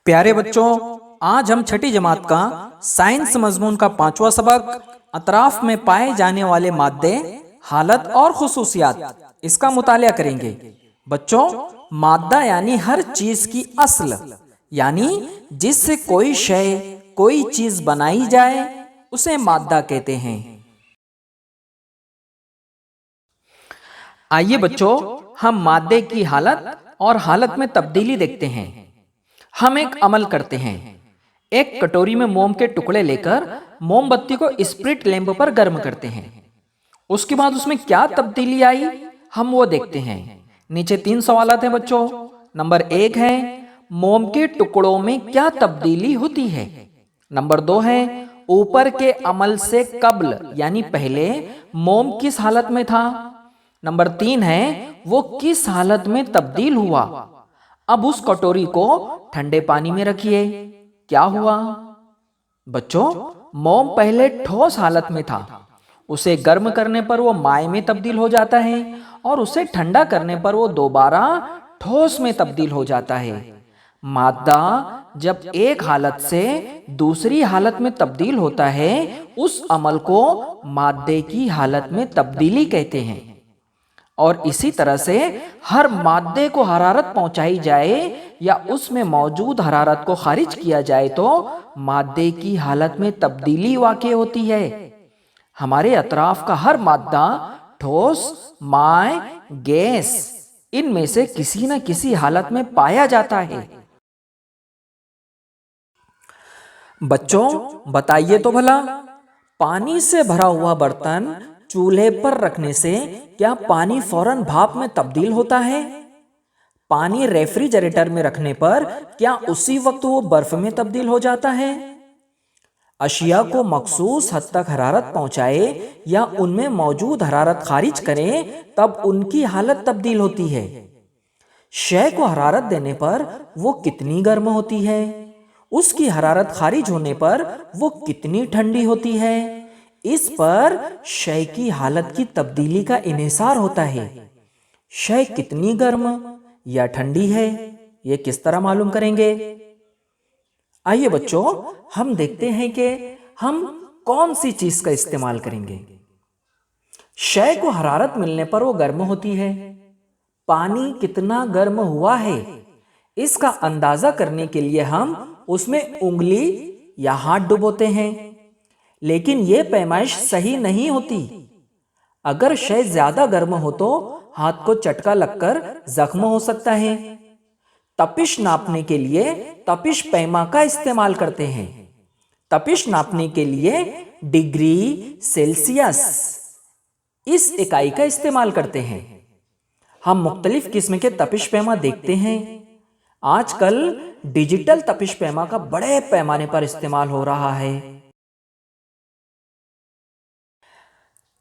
प्यारे बच्चों, आज हम छठी जमात का साइंस मजमून का 5वां सबक अतराफ में पाए जाने वाले मादे, हालत और खुसूसियात इसका मुतालिया करेंगे। बच्चों, मादा यानी हर चीज की असल, यानी जिससे कोई शय, कोई चीज बनाई जाए उसे मादा कहते हैं। आइए बच्चों, हम मादे की हालत और हालत में तब्दीली देखते हैं। हम एक अमल करते हैं। एक कटोरी में मोम के टुकड़े लेकर मोमबत्ती को स्प्रिट लैंप पर गर्म करते हैं। उसके बाद उसमें क्या तब्दीली आई, हम वो देखते हैं। नीचे 3 सवालात हैं बच्चों। नंबर 1 है, मोम के टुकड़ों में क्या तब्दीली होती है। नंबर 2 है, ऊपर के अमल से कब्ल यानी पहले मोम किस हालत में था। नंबर 3 है, वो किस हालत में तब्दील हुआ। अब उस कटोरी को ठंडे पानी में रखिए, क्या हुआ। बच्चों, मोम पहले ठोस हालत में था, उसे गर्म करने पर वो माय में तब्दील हो जाता है और उसे ठंडा करने पर वो दोबारा ठोस में तब्दील हो जाता है। मादा जब एक हालत से दूसरी हालत में तब्दील होता है, उस अमल को मादे की हालत में तब्दीली कहते हैं। और इसी तरह से हर मादे को हरारत पहुंचाई जाए या उसमें मौजूद हरारत को खारिज किया जाए तो मादे की हालत में तब्दीली वाक़ई होती है। हमारे अतराफ का हर मादा, ठोस, माय, गैस, इनमें से किसी न किसी हालत में पाया जाता है। बच्चों, बताइए तो भला, पानी से भरा हुआ बर्तन चूल्हे पर रखने से क्या पानी फौरन भाप में तब्दील होता है। पानी रेफ्रिजरेटर में रखने पर क्या उसी वक्त वो बर्फ में तब्दील हो जाता है। अशिया को मखसूस हद तक हरारत पहुंचाए या उनमें मौजूद हरारत खारिज करें तब उनकी हालत तब्दील होती है। शय को हरारत देने पर वो कितनी गर्म होती है, उसकी हरारत खारिज होने पर वो कितनी ठंडी होती है, इस पर शय की हालत की तब्दीली का इन्हिसार होता है। शय कितनी गर्म या ठंडी है, ये किस तरह मालूम करेंगे। आइए बच्चों, हम देखते हैं कि हम कौन सी चीज का इस्तेमाल करेंगे। शय को हरारत मिलने पर वो गर्म होती है। पानी कितना गर्म हुआ है, इसका अंदाजा करने के लिए हम उसमें उंगली या हाथ डुबोते हैं, लेकिन यह पैमाइश सही नहीं होती। अगर शय ज्यादा गर्म हो तो हाथ को चटका लगकर जख्म हो सकता है। तपिश नापने के लिए तपिश पैमा का इस्तेमाल करते हैं। तपिश नापने के लिए डिग्री सेल्सियस इस इकाई का इस्तेमाल करते हैं। हम मुख्तलिफ किस्म के तपिश पैमा देखते हैं। आजकल डिजिटल तपिश पैमा का बड़े पैमाने पर इस्तेमाल हो रहा है।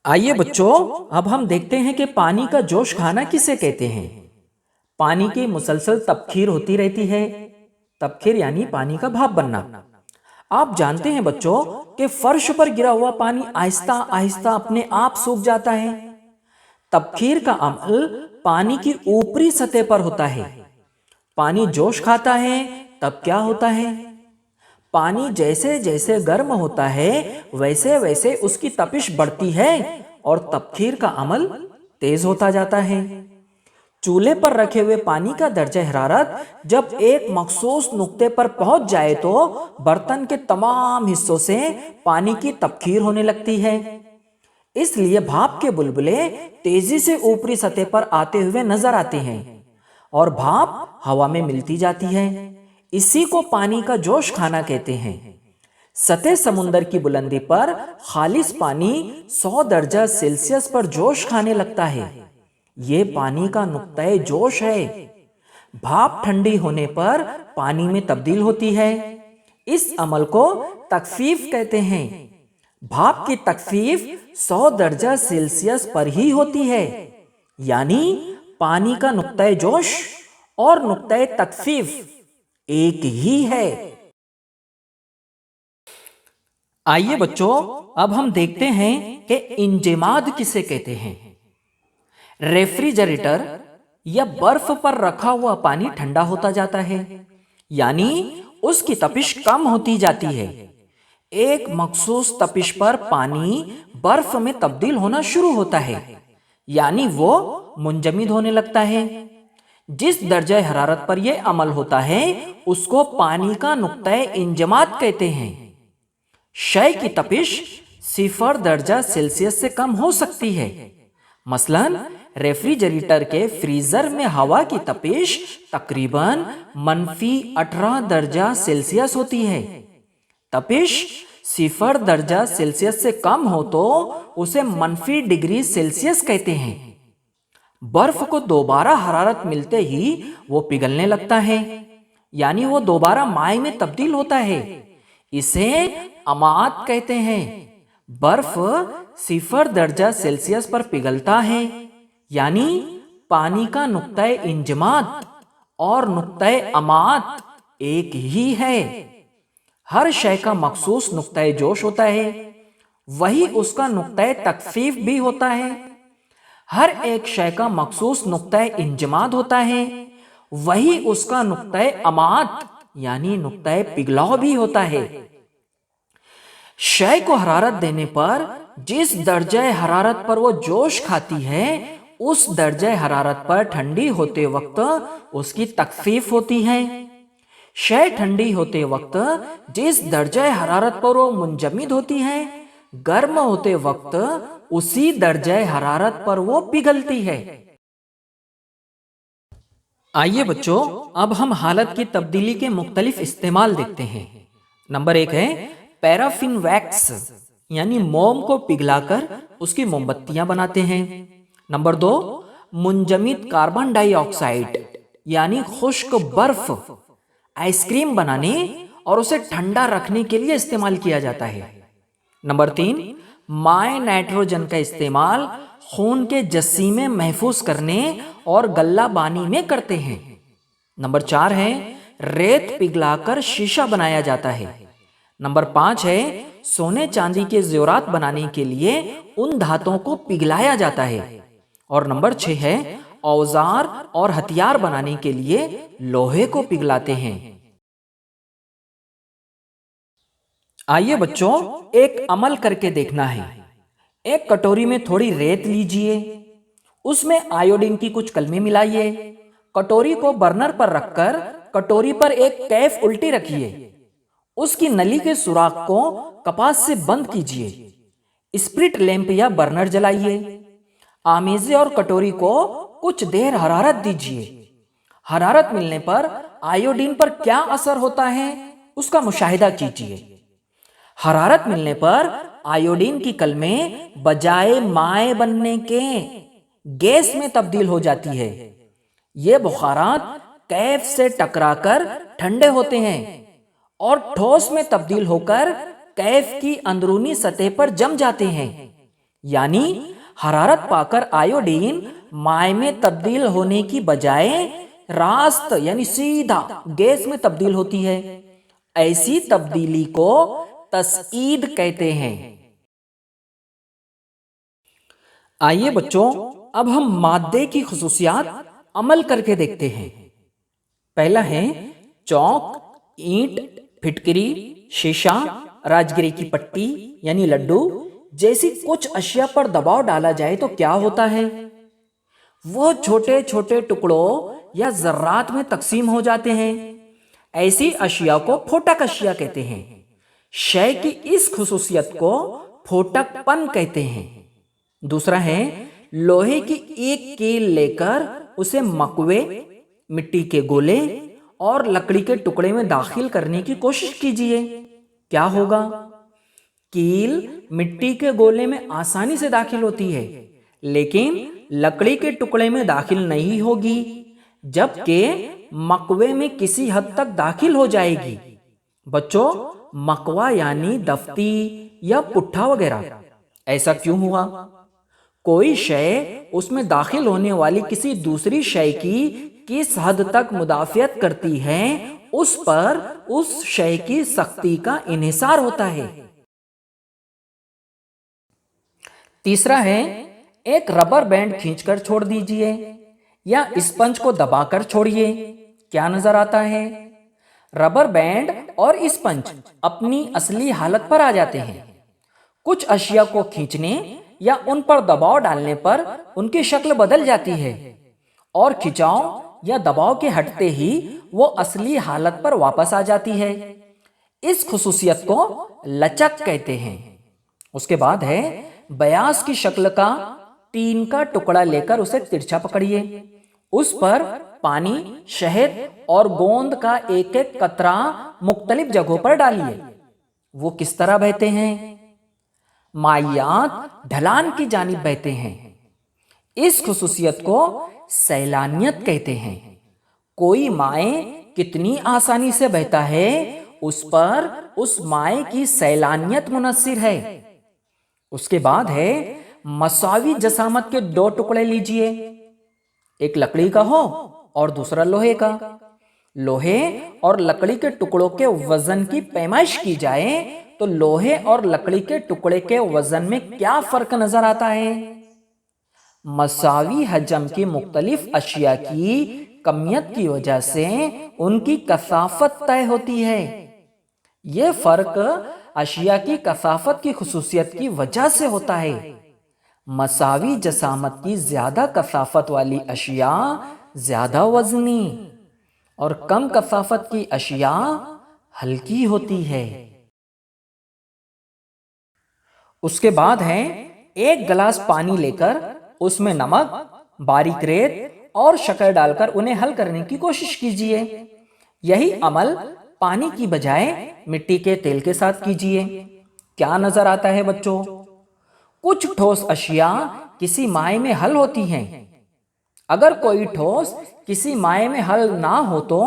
आइए बच्चों, अब हम देखते हैं कि पानी का जोश खाना किसे कहते हैं। पानी की मुसलसल तबखीर होती रहती है। तबखीर यानी पानी का भाप बनना। आप जानते हैं बच्चों कि फर्श पर गिरा हुआ पानी आहिस्ता आहिस्ता अपने आप सूख जाता है। तबखीर का अमल पानी की ऊपरी सतह पर होता है। पानी जोश खाता है तब क्या होता है, पानी जैसे जैसे गर्म होता है वैसे वैसे उसकी तपिश बढ़ती है और तबखीर का अमल तेज होता जाता है। चूल्हे पर रखे हुए पानी का दर्जा हरारत जब एक मखसूस नुक्ते पर पहुंच जाए तो बर्तन के तमाम हिस्सों से पानी की तबखीर होने लगती है। इसलिए भाप के बुलबुले तेजी से ऊपरी सतह पर आते हुए नजर आते हैं और भाप हवा में मिलती जाती है। इसी को पानी का जोश खाना कहते हैं। सतह समुंदर की बुलंदी पर खालिस पानी 100 दर्जा सेल्सियस पर जोश खाने लगता है। ये पानी का नुक्ता जोश है। भाप ठंडी होने पर पानी में तब्दील होती है। इस अमल को तखफीफ कहते हैं। भाप की तखफीफ 100 दर्जा सेल्सियस पर ही होती है, यानी पानी का नुक्ता जोश और नुक्ता तखफीफ एक ही है। आइए बच्चों, अब हम देखते हैं कि इंजमाद किसे कहते हैं। रेफ्रिजरेटर या बर्फ पर रखा हुआ पानी ठंडा होता जाता है, यानी उसकी तपिश कम होती जाती है। एक मखसूस तपिश पर पानी बर्फ में तब्दील होना शुरू होता है, यानी वो मुंजमिद होने लगता है। जिस दर्जे हरारत पर यह अमल होता है उसको पानी का नुक्ता इंजमाद कहते हैं। शय की तपिश 0 दर्जा सेल्सियस से कम हो सकती है। मसलन रेफ्रिजरेटर के फ्रीजर में हवा की तपिश तकरीबन -18 दर्जा सेल्सियस होती है। तपिश 0 दर्जा सेल्सियस से कम हो तो उसे -डिग्री सेल्सियस कहते हैं। बर्फ को दोबारा हरारत मिलते ही वो पिघलने लगता है, यानी वो दोबारा माए में तब्दील होता है। इसे अमात कहते हैं। बर्फ 0 दर्जा सेल्सियस पर पिघलता है, यानी पानी का नुक्ता इंजमाद और नुक्ता अमात एक ही है। हर शय का मखसूस नुक्ता जोश होता है, वही उसका नुक्ता तकफीफ भी होता है। हर एक शय का मखसूस नुक्ता इंजमाद होता है, वही उसका नुक्ता अमात यानी नुक्ता पिघलाव भी होता है। शय को हरारत देने पर जिस दर्जे हरारत पर वो जोश खाती है उस दर्जे हरारत पर ठंडी होते वक्त उसकी तकफीफ होती है। शय ठंडी होते वक्त जिस दर्जे हरारत पर वो मुंजमिद होती है, गर्म होते वक्त उसी दर्जे हरारत पर वो पिघलती है। आइए बच्चों, अब हम हालत की तब्दीली के मुख्तलिफ इस्तेमाल देखते हैं। नंबर 1 है पैराफिन वैक्स, यानी मोम को पिघलाकर उसकी मोमबत्तियां बनाते हैं। नंबर 2 मुंजमिद कार्बन डाइऑक्साइड, यानी खुश्क बर्फ आइसक्रीम बनाने और उसे ठंडा रखने के लिए इस्तेमाल किया जाता है। नंबर 3 माए नाइट्रोजन का इस्तेमाल खून के जसीमे महफूज करने और गल्ला बानी में करते हैं। नंबर 4 है रेत पिघलाकर शीशा बनाया जाता है। नंबर 5 है सोने चांदी के ज़ेवरात बनाने के लिए उन धातुओं को पिघलाया जाता है। और नंबर 6 है औजार और हथियार बनाने के लिए लोहे को पिघलाते हैं। आइए बच्चों, एक अमल करके देखना है। एक कटोरी में थोड़ी रेत लीजिए, उसमें आयोडीन की कुछ कलमें मिलाइए। कटोरी को बर्नर पर रखकर कटोरी पर एक कैफ उल्टी रखिए। उसकी नली के सुराख को कपास से बंद कीजिए। स्प्रिट लैंप या बर्नर जलाइए। आमेजे और कटोरी को कुछ देर हरारत दीजिए। हरारत मिलने पर आयोडीन पर क्या असर होता है उसका मुशाहिदा कीजिए। हरारत मिलने पर आयोडीन की कलमें बजाय माए बनने के गैस में तब्दील हो जाती है। ये बुखारात कैफ से टकराकर ठंडे होते हैं और ठोस में तब्दील होकर कैफ की अंदरूनी सतह पर जम जाते हैं। यानी हरारत पाकर आयोडीन माए में तब्दील होने की बजाय रास्त यानी सीधा गैस में तब्दील होती है। ऐसी तब्दीली को तस्ईद कहते हैं। आइए बच्चों, अब हम मादे की खुसूसियात अमल करके देखते हैं। पहला है चौक, ईंट, फिटकरी, शीशा, राजगिरी की पट्टी यानी लड्डू जैसी कुछ अशिया पर दबाव डाला जाए तो क्या होता है? वो छोटे छोटे टुकड़ों या जर्रात में तकसीम हो जाते हैं। ऐसी अशिया को फोटक अशिया कहते हैं। शय की इस खुसूसियत को फोटकपन कहते हैं। दूसरा है लोहे की एक कील लेकर उसे मकवे, मिट्टी के गोले और लकड़ी के टुकड़े में दाखिल करने की कोशिश कीजिए। क्या होगा? कील मिट्टी के गोले में आसानी से दाखिल होती है, लेकिन लकड़ी के टुकड़े में दाखिल नहीं होगी, जबकि मकवे में किसी हद तक दाखिल हो जाएगी। बच्चों, मकवा यानी दफ्ती या पुट्ठा वगैरह। ऐसा क्यों हुआ? कोई शय उसमें दाखिल होने वाली किसी दूसरी शय की किस हद तक मुदाफियत करती है, उस पर उस शय की सख्ती का इन्हिसार होता है। तीसरा है एक रबर बैंड खींचकर छोड़ दीजिए या स्पंज को दबाकर छोड़िए। क्या नजर आता है? रबर बैंड और स्पंज अपनी असली हालत पर आ जाते हैं। कुछ अशिया को खींचने या उन पर दबाव डालने पर उनकी शक्ल बदल जाती है और खिंचाव या दबाव के हटते ही वो असली हालत पर वापस आ जाती है। इस खुसूसियत को लचक कहते हैं। उसके बाद है बयास की शक्ल का टीन का टुकड़ा लेकर उसे तिरछा पकड़िए। उस पर पानी, शहद और गोंद का एक एक कतरा मुख्तलिफ जगहों पर डालिए। वो किस तरह बहते हैं? माइयात ढलान की जानिब बहते हैं। इस खुसूसियत को सैलानियत कहते हैं। कोई माए कितनी आसानी से बहता है, उस पर उस माए की सैलानियत मुनस्सिर है। उसके बाद है मसावी जसामत के दो टुकड़े लीजिए, एक लकड़ी का हो और दूसरा लोहे का। लोहे और लकड़ी के टुकड़ों के वजन की पैमाइश की जाए तो लोहे और लकड़ी के टुकड़े के वजन में क्या फर्क नजर आता है? मसावी हजम की मुख्तलिफ अशिया की कमियत की वजह से उनकी कसाफत तय होती है। यह फर्क अशिया की कसाफत की खुसूसियत की वजह से होता है। मसावी जसामत की ज्यादा कसाफत वाली अशिया ज्यादा वजनी और कम कसाफत की अशिया हल्की होती है। उसके बाद है एक गिलास पानी लेकर उसमें नमक, बारीक रेत और शक्कर डालकर उन्हें हल करने की कोशिश कीजिए। यही अमल पानी की बजाय मिट्टी के तेल के साथ कीजिए। क्या नजर आता है बच्चों? कुछ ठोस अशिया किसी माए में हल होती हैं। अगर कोई ठोस किसी माए में हल ना हो तो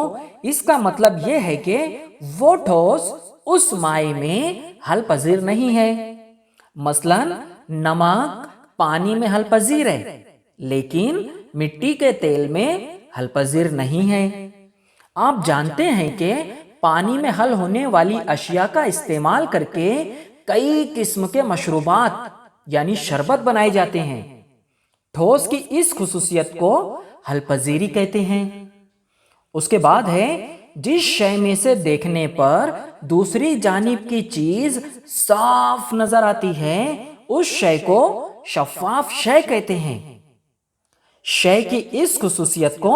इसका मतलब यह है कि वो ठोस उस माए में हल पजीर नहीं है। मसलन नमक पानी में हल पजीर है, लेकिन मिट्टी के तेल में हल पजीर नहीं है। आप जानते हैं कि पानी में हल होने वाली अशिया का इस्तेमाल करके कई किस्म के मशरूबात यानी शरबत बनाए जाते हैं। ठोस की इस खुसूसियत को हल पजीरी कहते हैं। उसके बाद है जिस शय में से देखने पर दूसरी जानिब की चीज साफ नजर आती है, उस शय को शफाफ शय कहते हैं। शय की इस खुसूसियत को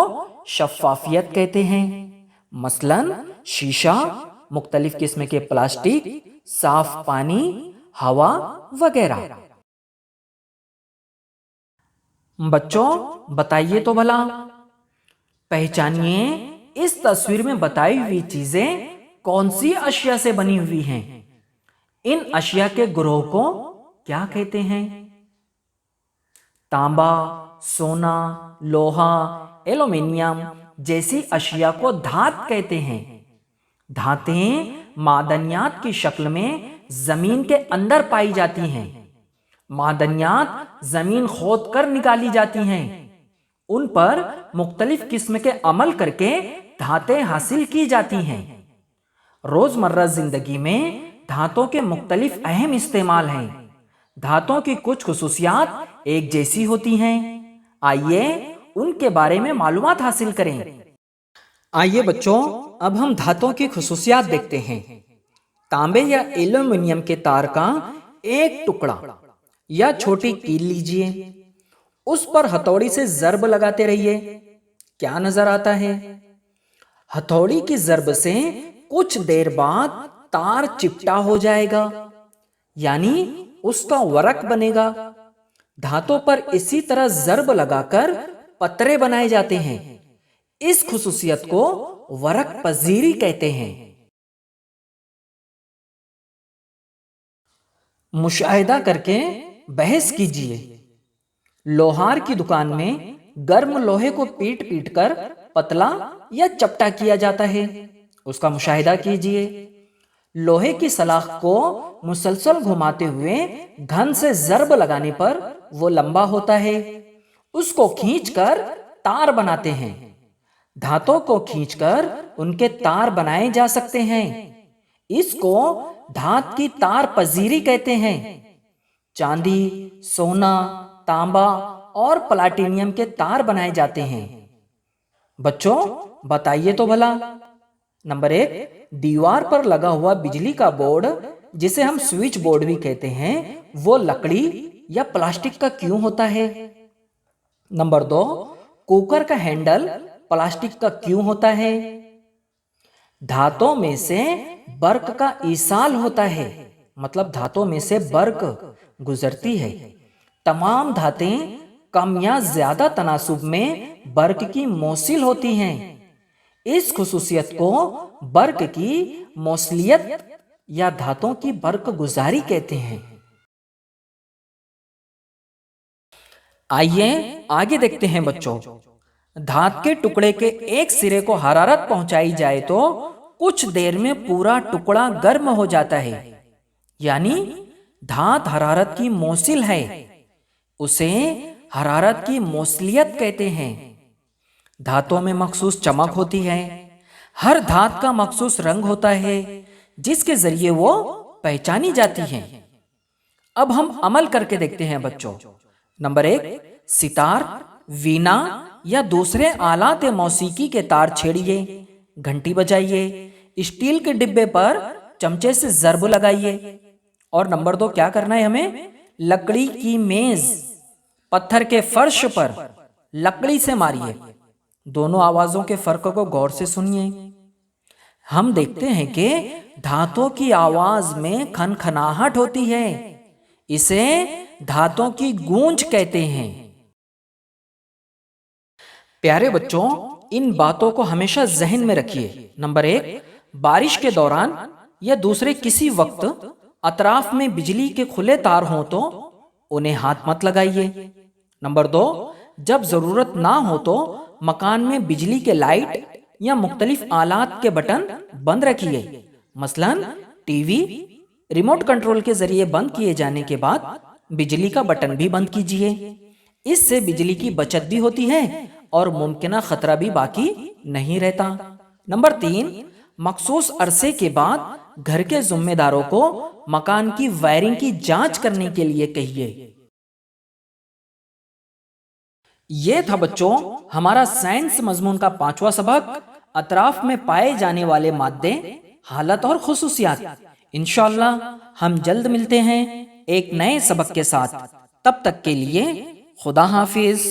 शफाफियत कहते हैं। मसलन शीशा, मुख्तलिफ किस्म के प्लास्टिक, साफ पानी, हवा वगैरह। बच्चों बताइए तो भला, पहचानिए इस तस्वीर में बताई हुई चीजें कौन सी अशिया से बनी हुई हैं? इन अशिया के ग्रोह को क्या कहते हैं? तांबा, सोना, लोहा, एल्युमिनियम जैसी अशिया को धात कहते हैं। धातें मादनियात की शक्ल में जमीन के अंदर पाई जाती हैं। मादनियात जमीन खोद कर निकाली जाती हैं। उन पर मुख्तलिफ किस्म के अमल करके धातें हासिल की जाती हैं। रोजमर्रा जिंदगी में धातों के मुख्तलिफ अहम इस्तेमाल हैं। धातों की कुछ खुसूसियात एक जैसी होती हैं। आइए उनके बारे में मालूमात हासिल करें। आइए बच्चों, अब हम धातों की खुसूसियात देखते हैं। तांबे या एल्युमिनियम के तार का एक टुकड़ा या छोटी कील लीजिए, उस पर हथौड़ी से जर्ब लगाते रहिए। क्या नजर आता है? हथौड़ी की जर्ब से कुछ देर बाद तार चिपटा हो जाएगा, यानी उसका वरक बनेगा। धातों पर इसी तरह जर्ब लगाकर पतरे बनाए जाते हैं। इस खुसूसियत को वरक पजीरी कहते हैं। मुशाहिदा करके बहस कीजिए। लोहार की दुकान में गर्म लोहे को पीट पीट कर पतला या चपटा किया जाता है। उसका मुशाहिदा कीजिए। लोहे की सलाख को मुसलसल घुमाते हुए घन से जर्ब लगाने पर वो लंबा होता है। उसको खींचकर तार बनाते हैं। धातों को खींचकर उनके तार बनाए जा सकते हैं। इसको धात की तार पजीरी कहते हैं। चांदी, सोना, तांबा और प्लाटिनियम के तार बनाए जाते हैं। बच्चों बताइए तो भला, नंबर 1, दीवार पर लगा हुआ बिजली का बोर्ड, जिसे हम स्विच बोर्ड भी कहते हैं, वो लकड़ी या प्लास्टिक का क्यों होता है? नंबर 2, कुकर का हैंडल प्लास्टिक का क्यों होता है? धातों में से बर्क का ईसाल होता है, मतलब धातों में से बर्क गुजरती है। तमाम धातें कम या ज्यादा तनासुब में बर्क की मोसिल होती हैं। इस खुसूसियत को बर्क की मोसलियत या धातों की बर्क गुजारी कहते हैं। आइए आगे देखते हैं बच्चों। धात के टुकड़े के एक सिरे को हरारत पहुंचाई जाए तो कुछ देर में पूरा टुकड़ा गर्म हो जाता है, यानी धात हरारत की मोसिल है, उसे हरारत की मोसलियत कहते हैं। धातों में मखसूस चमक होती है। हर धात का मखसूस रंग होता है, जिसके जरिए वो पहचानी जाती हैं। अब हम अमल करके देखते हैं बच्चों। नंबर 1, सितार, वीणा या दूसरे आलात मौसीकी के तार छेड़िए, घंटी बजाइए, स्टील के डिब्बे पर चमचे से ज़रब लगाइए। और नंबर 2, क्या करना है हमें? लकड़ी की मेज, पत्थर के फर्श पर लकड़ी से मारिए। दोनों आवाजों के फर्क को गौर से सुनिए। हम देखते हैं कि धातों की आवाज में खनखनाहट होती है, इसे धातों की गूंज कहते हैं। प्यारे बच्चों, इन बातों को हमेशा जहन में रखिए। नंबर 1, बारिश के दौरान या दूसरे किसी वक्त अतराफ में बिजली के खुले तार हों तो उन्हें हाथ मत लगाइए। नंबर 2, जब जरूरत ना हो तो मकान में बिजली के लाइट या मुख्तलिफ आलात के बटन बंद रखिए। मसलन टीवी रिमोट कंट्रोल के जरिए बंद किए जाने के बाद बिजली का बटन भी बंद कीजिए। इससे बिजली की बचत भी होती है और मुमकिना खतरा भी बाकी नहीं रहता। नंबर 3, मखसूस अरसे के बाद घर के जिम्मेदारों को मकान की वायरिंग की जांच करने के लिए कहिए। ये था बच्चों हमारा साइंस मजमून का 5वां सबक, अतराफ में पाए जाने वाले मादे, हालत और खुसूसियात। इंशाअल्लाह हम जल्द मिलते हैं एक नए सबक के साथ। तब तक के लिए खुदा हाफिज।